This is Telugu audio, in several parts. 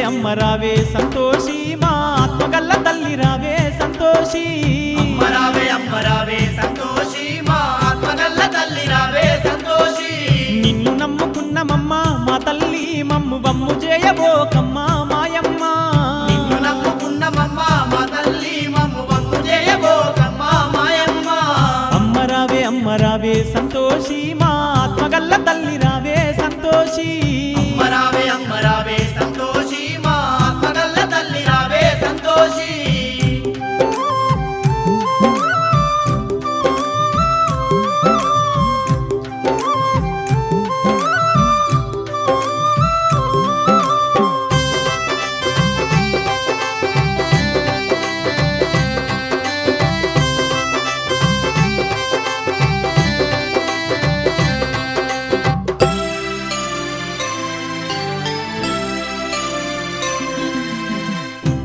అమ్మ రావే సంతోషి మా ఆత్మగల్ల తల్లి రావే సంతోషి అమ్మ రావే సంతోషి మా ఆత్మగల్ల తల్లి రావే సంతోషి నిన్ను నమ్ముకున్నమమ్మ మా తల్లి మమ్ము బమ్ము చేయబోకమ్మ మాయమ్మ నిన్ను నమ్ముకున్నమమ్మ మా తల్లి మమ్ము బమ్ము చేయబోకమ్మ మాయమ్మ అమ్మ రావే సంతోషి మా ఆత్మగల్ల తల్లి రావే సంతోషి అమ్మ రావే సంతోషి మా ఆత్మగల్ల తల్లి రావే సంతోషి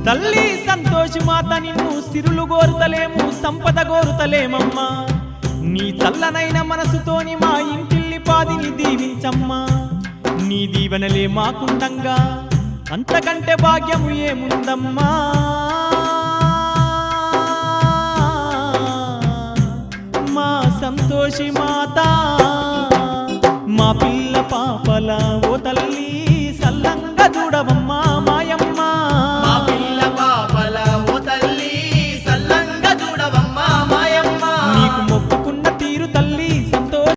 తల్లి సంతోషి మాత నిన్ను సిరులు గోరుతలేము సంపద గోరుతలేమమ్మా నీ చల్లనైన మనసుతోని మా ఇంటిల్లి పాదిని దీవించమ్మా నీ దీవెనలే మాకుండంగా అంతకంటే భాగ్యము ఏముందమ్మా మా సంతోషి మాత మా పిల్ల పాపల ఓ తల్లి సల్లంగా చూడవమ్మా